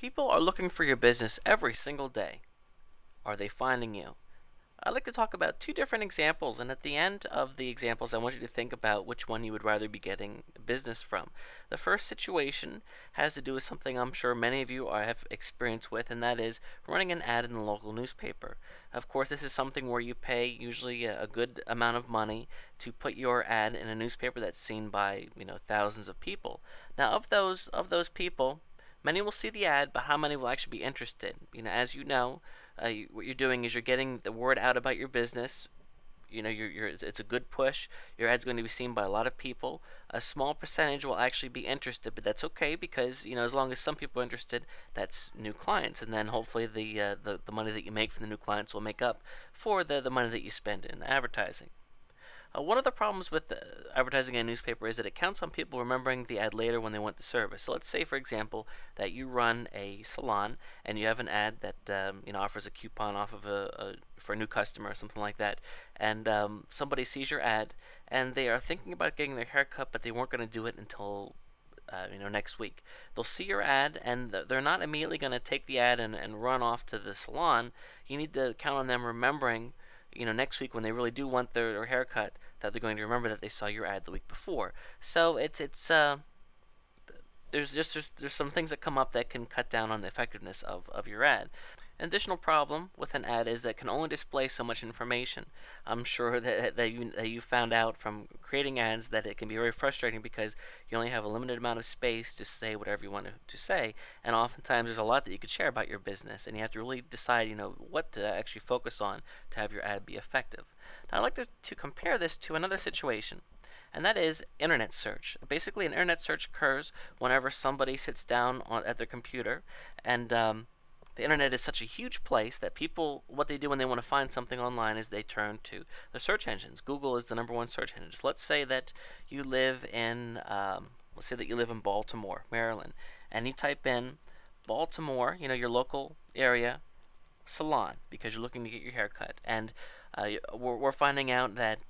People are looking for your business every single day. Are they finding you? I'd like to talk about two different examples, and at the end of the examples, I want you to think about which one you would rather be getting business from. The first situation has to do with something I'm sure many of you have experience with, and that is running an ad in the local newspaper. Of course, this is something where you pay usually a good amount of money to put your ad in a newspaper that's seen by thousands of people. Now, of those people, many will see the ad, but how many will actually be interested? As you know, what you're doing is you're getting the word out about your business. It's a good push. Your ad's going to be seen by a lot of people. A small percentage will actually be interested, but that's okay because as long as some people are interested, that's new clients, and then hopefully the money that you make from the new clients will make up for the money that you spend in advertising. One of the problems with advertising in a newspaper is that it counts on people remembering the ad later when they want the service. So let's say, for example, that you run a salon and you have an ad that offers a coupon off of for a new customer or something like that, and somebody sees your ad and they are thinking about getting their hair cut, but they weren't going to do it until next week. They'll see your ad and they're not immediately going to take the ad and run off to the salon. You need to count on them remembering next week when they really do want their haircut, that they're going to remember that they saw your ad the week before. So there's some things that come up that can cut down on the effectiveness of your ad. An additional problem with an ad is that it can only display so much information. I'm sure that you found out from creating ads that it can be very frustrating because you only have a limited amount of space to say whatever you want to say, and oftentimes there's a lot that you could share about your business, and you have to really decide what to actually focus on to have your ad be effective. Now I'd like to compare this to another situation, and that is internet search. Basically, an internet search occurs whenever somebody sits down at their computer, and the internet is such a huge place that people, what they do when they want to find something online is they turn to the search engines. Google is the number one search engine. So let's say that you live in Baltimore, Maryland, and you type in Baltimore, your local area salon, because you're looking to get your hair cut. And we're finding out that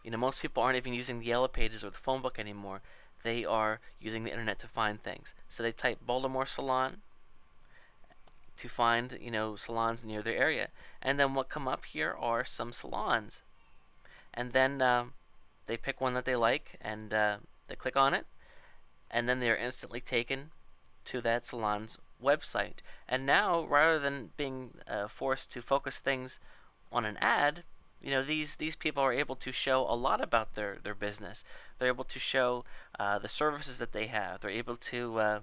most people aren't even using the Yellow Pages or the phone book anymore. They are using the internet to find things. So they type Baltimore salon to find salons near their area, and then what come up here are some salons, and then they pick one that they like, and they click on it, and then they are instantly taken to that salon's website. And now, rather than being forced to focus things on an ad, these people are able to show a lot about their business. They're able to show the services that they have. They're able to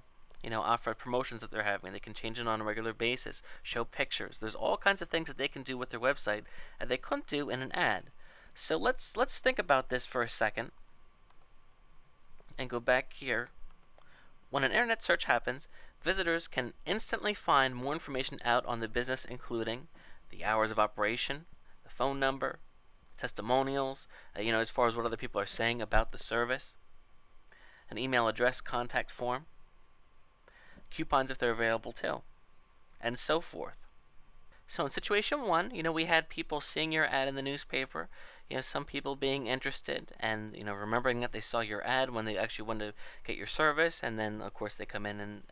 offer promotions that they're having. They can change it on a regular basis, show pictures. There's all kinds of things that they can do with their website that they couldn't do in an ad. So let's think about this for a second and go back here. When an internet search happens, visitors can instantly find more information out on the business, including the hours of operation, the phone number, testimonials, as far as what other people are saying about the service, an email address, contact form, coupons if they're available too, and so forth. So in situation one, we had people seeing your ad in the newspaper, some people being interested and, remembering that they saw your ad when they actually wanted to get your service, and then of course they come in and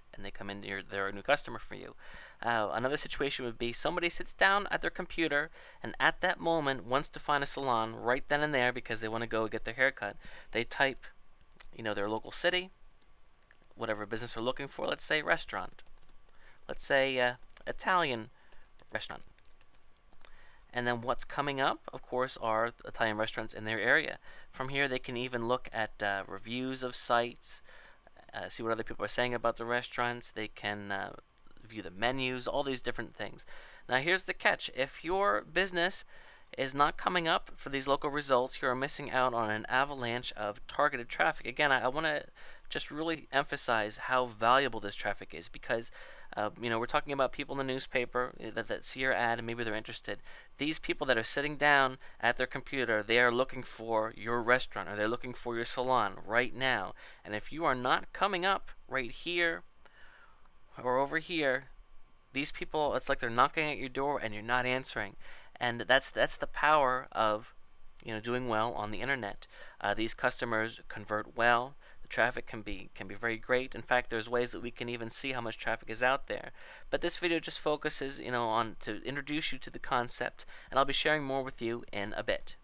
they're a new customer for you. Another situation would be somebody sits down at their computer and at that moment wants to find a salon right then and there because they want to go get their hair cut. They type, their local city, whatever business they're looking for. Let's say restaurant. Let's say Italian restaurant. And then what's coming up, of course, are Italian restaurants in their area. From here, they can even look at reviews of sites, see what other people are saying about the restaurants. They can view the menus, all these different things. Now, here's the catch. If your business is not coming up for these local results, you are missing out on an avalanche of targeted traffic. Again, I want to just really emphasize how valuable this traffic is because we're talking about people in the newspaper that see your ad and maybe they're interested. These people that are sitting down at their computer, they are looking for your restaurant or they're looking for your salon right now. And if you are not coming up right here or over here, these people, it's like they're knocking at your door and you're not answering. And that's the power of doing well on the internet. These customers convert well. The traffic can be very great. In fact, there's ways that we can even see how much traffic is out there. But this video just focuses, on to introduce you to the concept, and I'll be sharing more with you in a bit.